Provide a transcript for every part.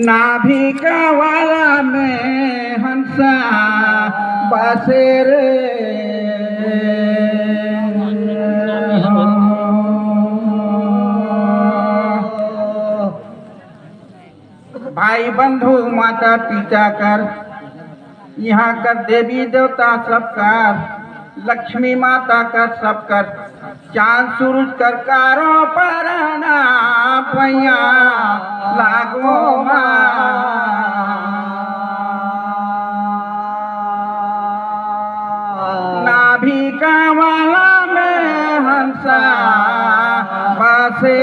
नाभि का वाला में हंसा बसे रे भाई बंधु माता पिता कर यहाँ कर देवी देवता सब कर लक्ष्मी माता कर सब कर चांद सूरज कर कारो पराना पैया लागो नाभि का वाला में हंसा बसे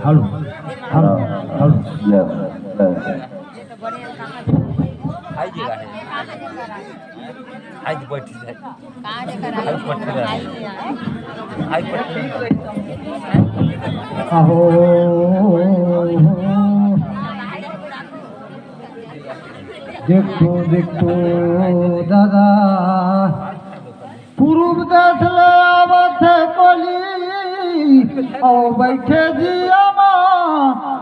हेलो हेलो हेलो आई जगह है आज बैठी है आज पट्टी आहो देखो दादा पूर्व देश ले आवत कोली और बैठे जिया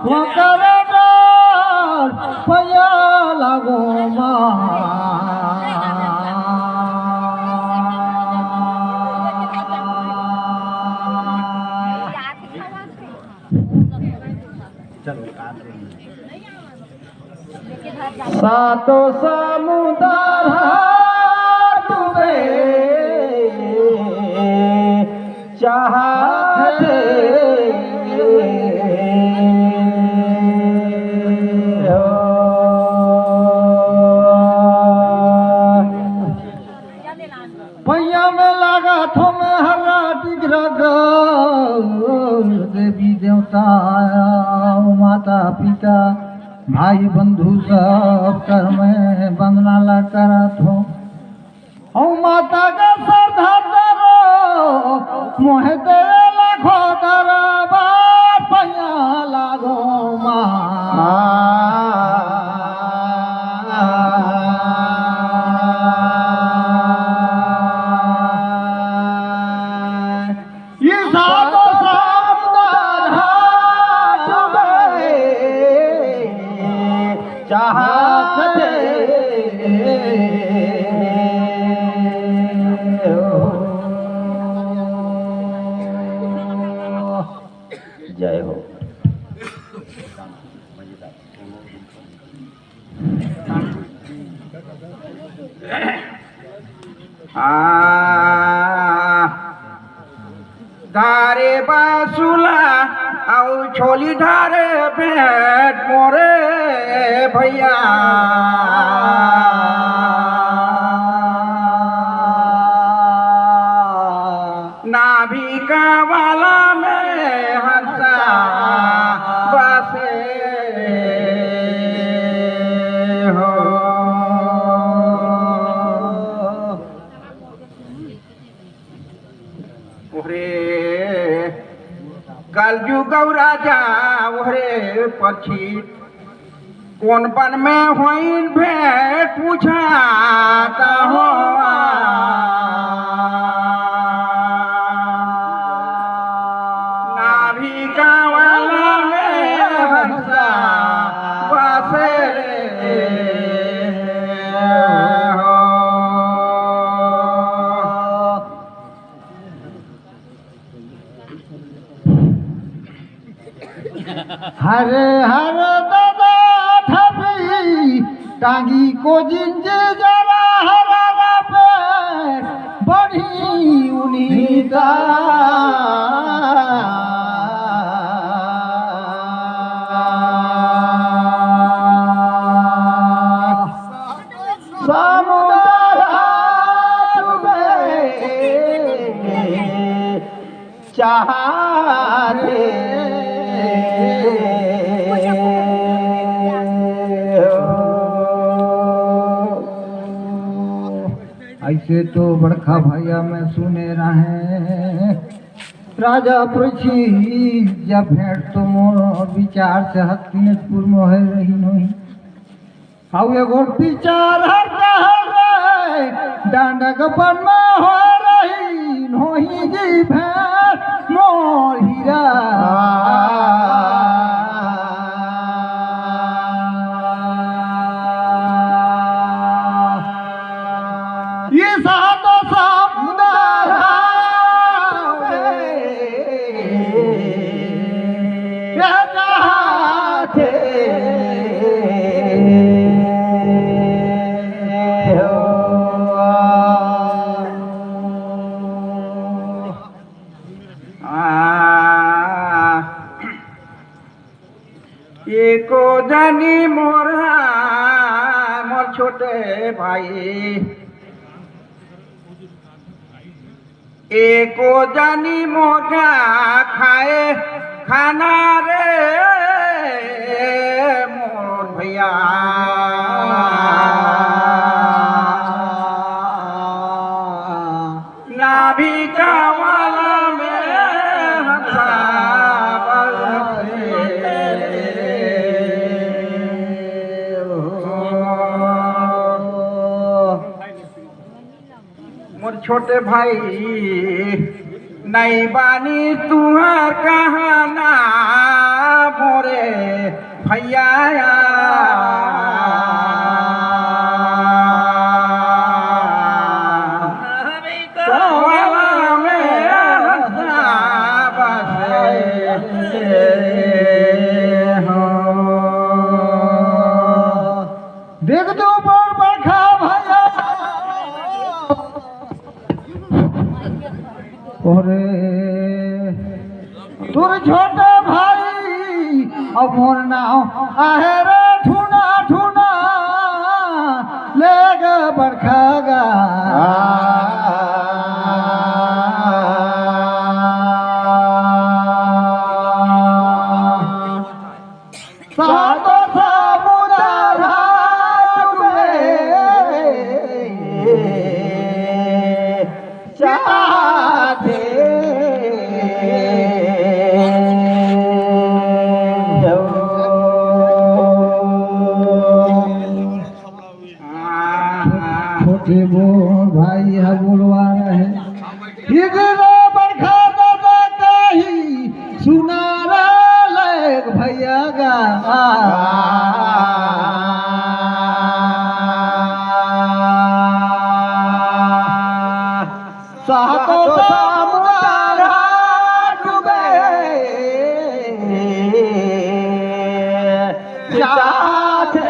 वो करे डर पया लागो सातो समुद्र डूबे चाहते पैया में लगा थो में हरा टिगरा देवी देवता माता पिता भाई बंधु सब कर में बंदना ला करा थो माता का श्रद्धा करो मोहे तेरे लाखो दरबा पैया लागो जय हो धारे बासुला आउ छोली धारे पेट मोरे भैया नाभि का वाला में हंसा बसे हो ओरे कलयुग राजा ओरे पक्षी कौन बन में होइन भेंट पूछाता हो नाभि का वाला में हंसा बसे हो हरे हरे दादा ठबी टांगी को जिंजे जरा हरा पे बढ़ी उनीता चाहते ऐसे तो बड़का भैया में सुने रहे राजा पृथ्वी जब भेंट तो मोर विचार से हत्तीपुर में है रही नहीं હવે ગોપી ચાર હરે દાંડક પનમાં હો રહી નોહી જી ભેર મોર હીરા ये सातो समुदाय एको जानी मोरा मोर छोटे भाई एको जानी मोरा खाए खाना रे मोर भैया नाभि का वाला में हंसा मोर छोटे भाई नहीं बानी तुहार कहाना मोरे भैया देख दो पर बरखा भैया ओरे तुर छोटे भाई अब मोर नाव आहे रे ठुना ठुना ले ग बरखा गा सातो समुदाय चाहे छोटे बोल भाई है बोलवा रहे इधर बरखा दादा कही सुना लायक भैया गा सातो समुदाय डूबे जाते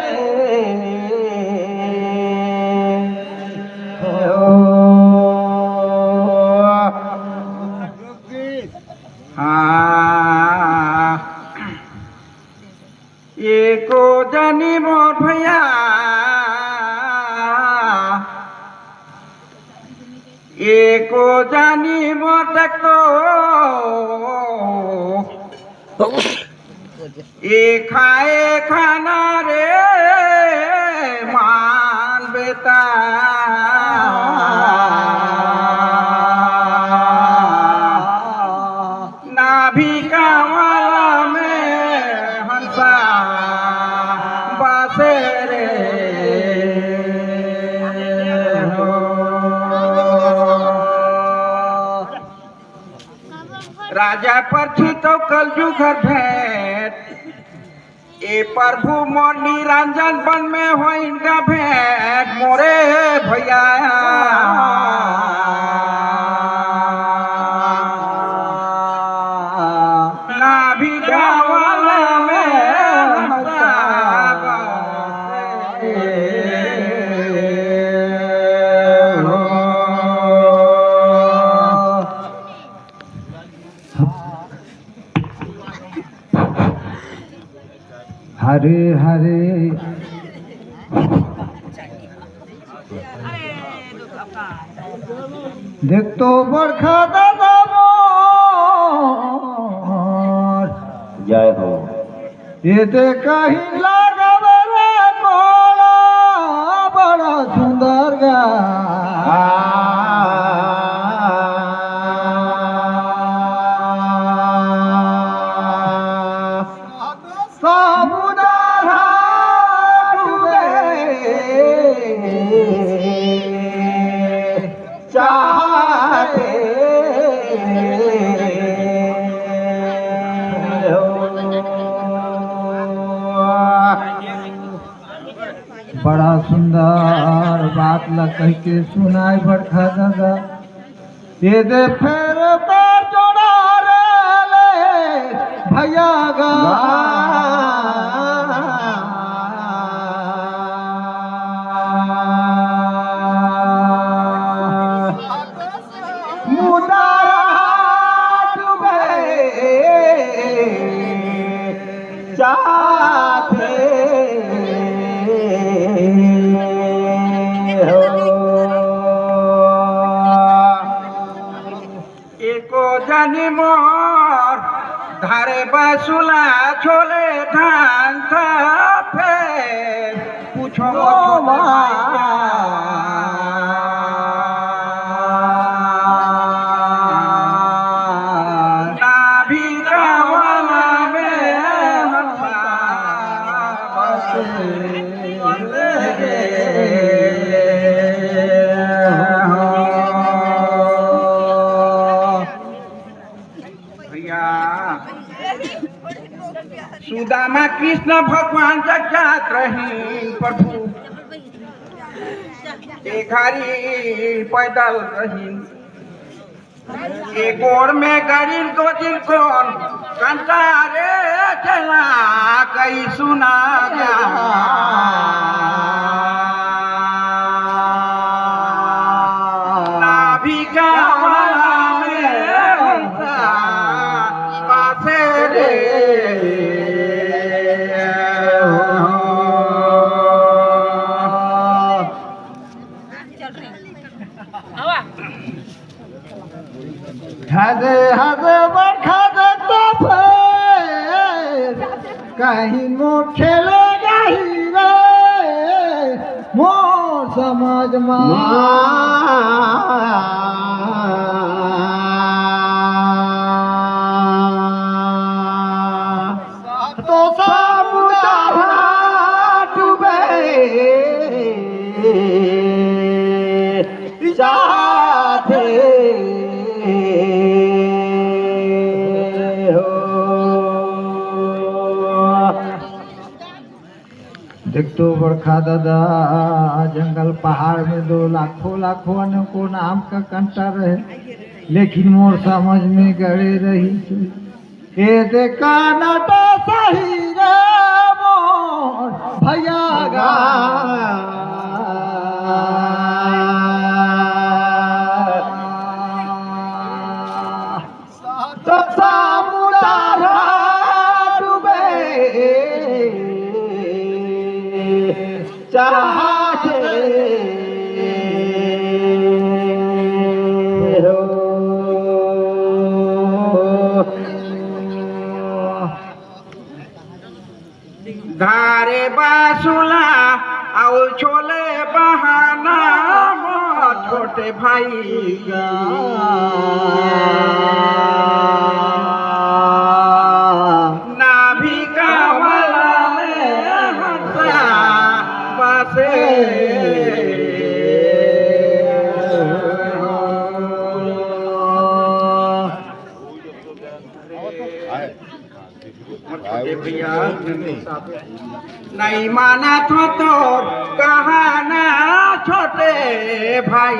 एको जानी मोर भैया एको जानी मोर तको ए खाए खाना रे मान बेटा नाभि का वाला में हंसा बासे रे राजा परछी तो कलजू घर भेंट ए प्रभु मोर निरंजन बन में हो इनका भेंट मोरे भैया नाभि का वाला में हंसा हरे हरे देख तो बरखा दादा मोर जय हो ये देख कहीं लागब रे कोला बड़ा सुंदर गा समुदाय डूबे बड़ा सुंदर बात ल कह के सुनाए बड़खा दादा ये दे फेर पर जोड़ा रे भैया गा मुदारा डूबे जाते एको जानी मोर धारे बासुला छोले धान था फेर पूछो नाभि कावला में भैया सुदामा कृष्ण भगवान जगत रही प्रभु एक घड़ी पैदल रही एक गोर में गरील को दिल कौन कंटारे चला कई सुना नाभि कावला में हंसा पासे रे हजे हजे बरखा देखता फेर कहीं मोर खेलेगा ही रे मोर समझ तो समुद्र डूबे जाते देख तो बरखा दादा जंगल पहाड़ में दो लाखों लाखों अनेकों नाम का कंटा रहे लेकिन मोर समझ में गड़े रही ये देखा नाटा सही रे मोर भैया गा तो समुद्र डूबे चाहते हो धारे बासुला और छोले बहाना छोटे भाई नाभि कावला में हंसा बासे भैया नहीं माना तो कहाना छोटे भाई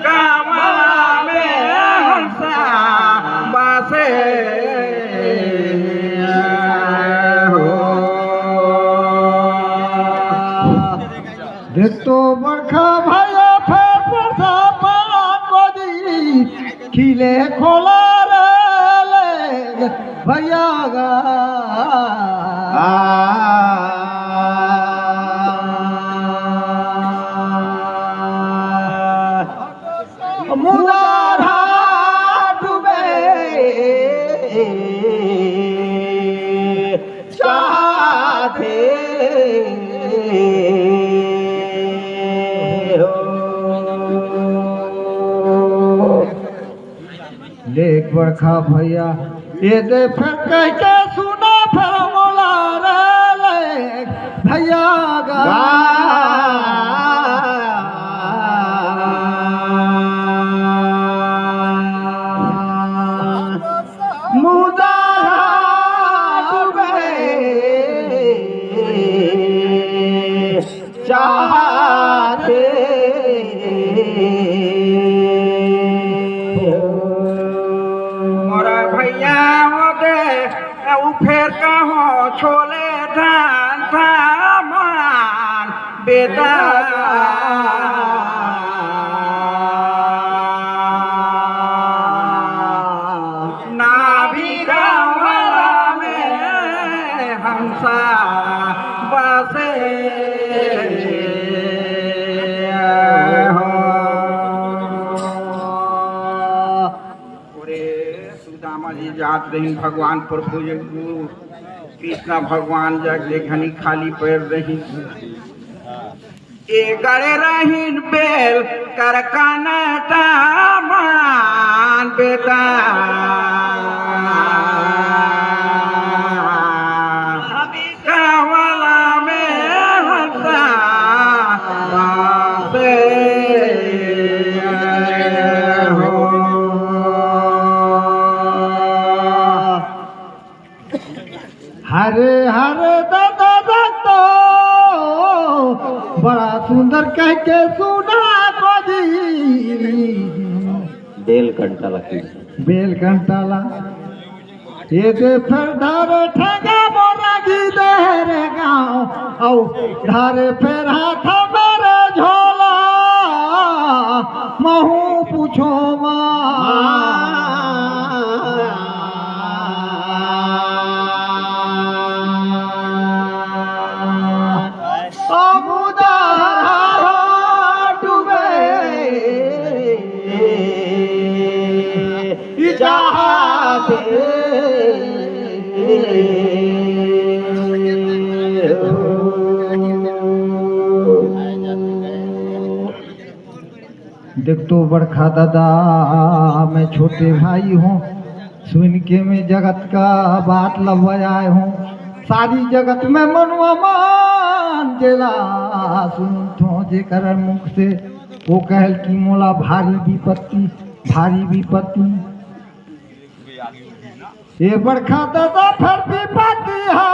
कावला में हंसा बासे देख तो बरखा भैया फेर परसा पाला कोदी खिले खोला रे भैया गा मुदारा डूबे चाहते देख बरखा भैया ये दे फिर कह के सुना फिर मोला रे भैया गा मुदारा बेटा नाभिका वाला में हंसा बसे सुदामा जी जात रही भगवान प्रभु कृष्ण भगवान जग देखनी खाली पैर रही ए गड़े रहीन बेल कर कानटा मान बेटा कावला में हंसा बासे हो हरे हरे दादा दादा बड़ा सुंदर कह के सुना को जी बेल कंटाला ये दे फिर धारे ठगा बोरा गी दे रे गाँव औ धारे फिर हाथ मेरे झोला महू पूछो देख तो बड़खा दादा मैं छोटे भाई हूँ सुन के मैं जगत का बात लवाए हूँ सारी जगत में मनुआ मान जेला सुन तो जे कर मुख से वो कहल की मोला भारी विपत्ति ये बड़खा दादा फिर विपत्ति है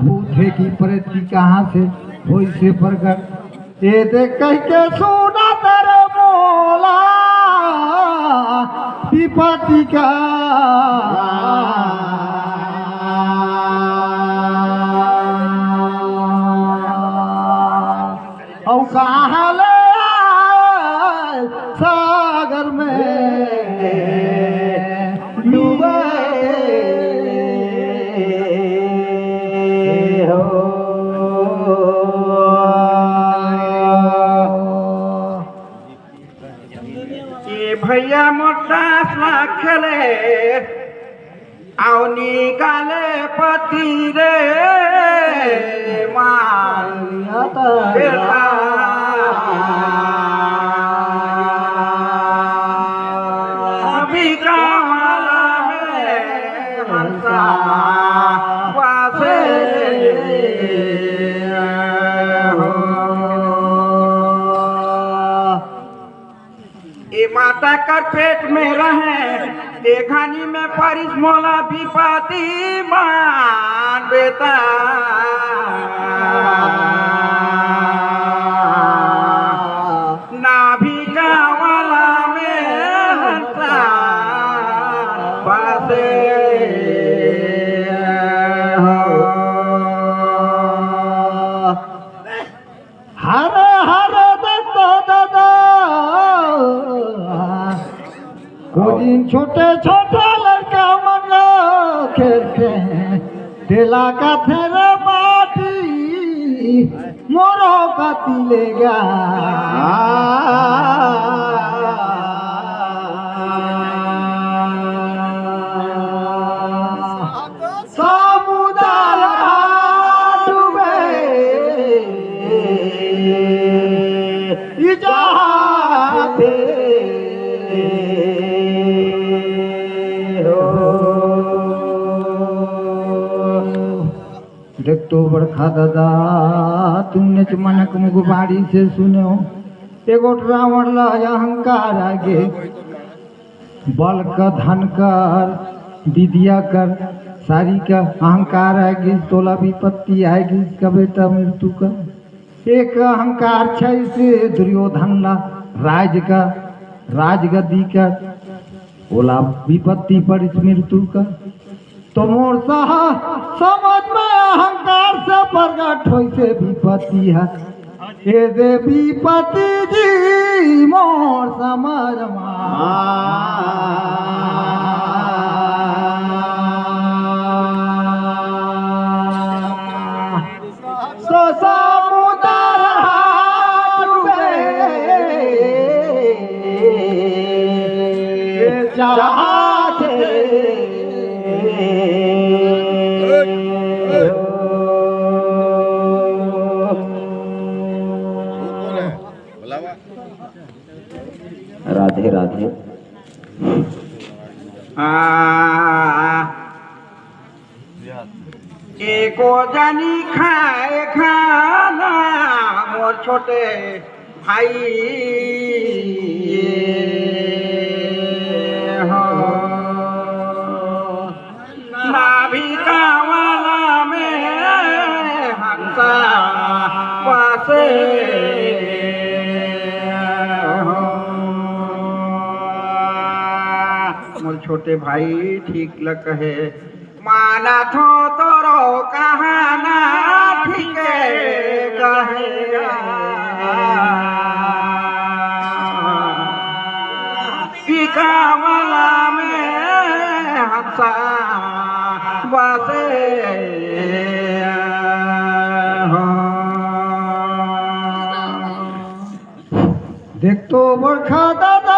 भूत की प्रेत की कहाँ से हो से प्रकट ये देख कह के सुना तेरे मोला विपत्ति का औ कहाँ ले सागर में डूबे हो भैया मोटा खेले आवनी काले पति रे मारिया बेटा अभी कावला में हंसा वासे माता कर पेट में रहे देखनी में परिस मोला विपत्ति मान बेटा नाभिका वाला में हंसा बासे हर हर दादा दिन छोटे छोटे लड़का मन खेलते हैं दिला का तेरे माटी मोरो का तिलेगा समुदाय डूबे जाते देख तो बड़खा दादा तुमने मनक मुगबाड़ी से सुने हो एगो रावण ला अहंकार आगे बल का धन कर विद्या कर सारी का अहंकार आएगी तोला विपत्ति आएगी इसका बेटा मृत्यु का एक अहंकार छै से दुर्योधन ला राजगद्दी का बोला विपत्ति पर इस मृत्यु का तो मोर समझ में अहंकार से प्रगट होई से विपत्ति है ए दे विपत्ति जी मोर समझ सो समुदर डूबे चाहते राधे राधे। एको जानी खाए खाना मोर छोटे भाई हो नाभि का वाला में हंसा वासे हो मोर छोटे भाई ठीक लग कहे माना थो तोरो कहाना ठीक कहे पिका वाला में हंसा वासे देख तो बरखा दादा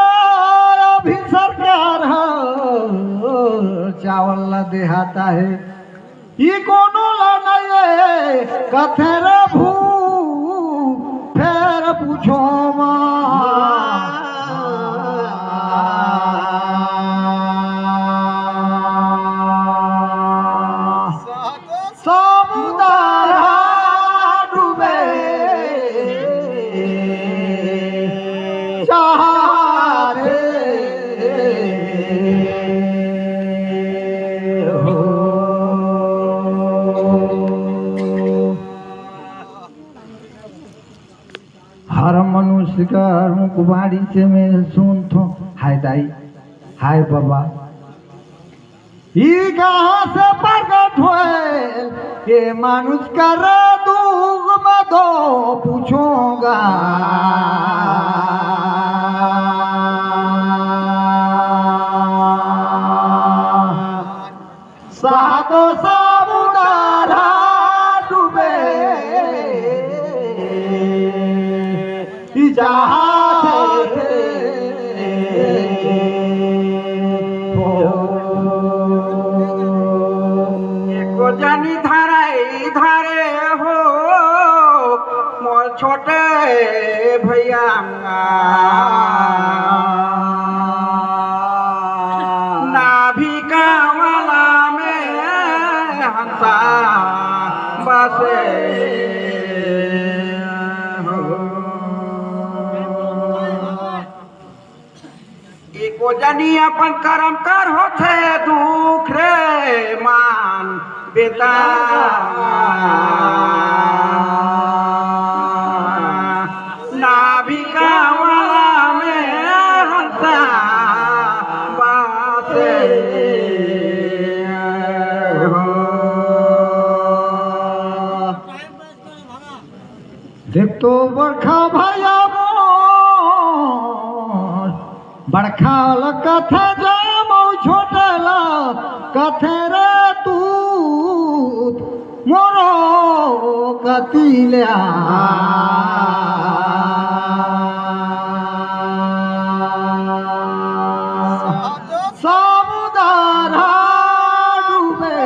अभी सरकार है चावल ला देहाता है ये कोनो ला नहीं है कथेरे भू फेर पूछो समुदाय डूबे हर मनुष्य का मुखबाड़ी से मैं सुनता हाय दाई हाय बाबा ये कहाँ से प्रकट हुए ये मानुष कर दूग में दो पूछूंगा सातो समुदाय डूबे एको जानी धारे धारे हो मोर छोटे भैया नाभि का वाला में हंसा बसे एको जानी अपन कर्म कर होते दुख रे मान बेटा नाभि का वाला में हंसा बासे देख तो बरखा भैया बड़खा कथे जामो छोटला कथे रे तू मोरो कतिल्या समुदाय डूबे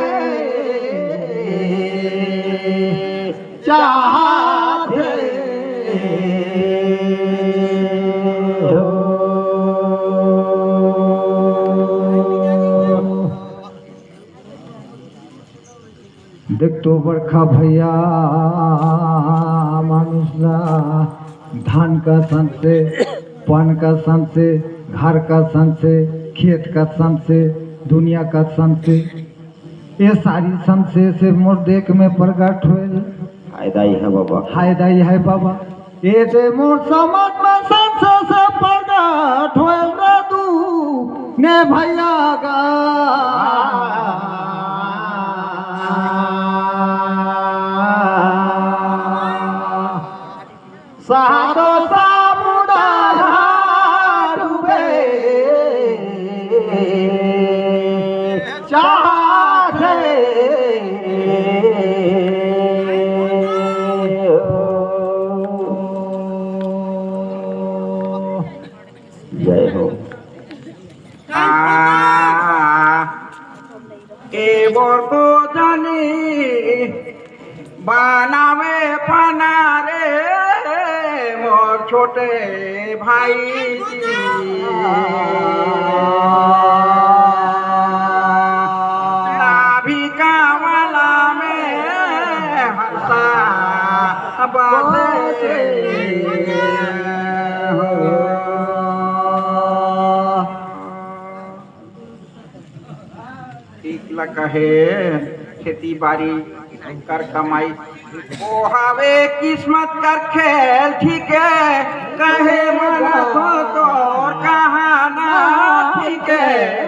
चाहते देख तो बरखा भैया मानुषला धान का सन से पान का सन से घर का सन से खेत का सन से दुनिया का सन से ये सारी सन से मोर देख में प्रकट हुए फायदा ही है बाबा। फायदा ही है बाबा ये दे मोर समझ में सन से प्रकट हुए रे तू ने भैया का जय हो ए बरको जानी बनावे पाना रे मोर छोटे भाई नाभि कामला में हंसा बासे ठीक लगा है खेती बाड़ी कर कमाई ओ हवे किस्मत कर खेल ठीक है कहे मना तो कहा ना ठीक है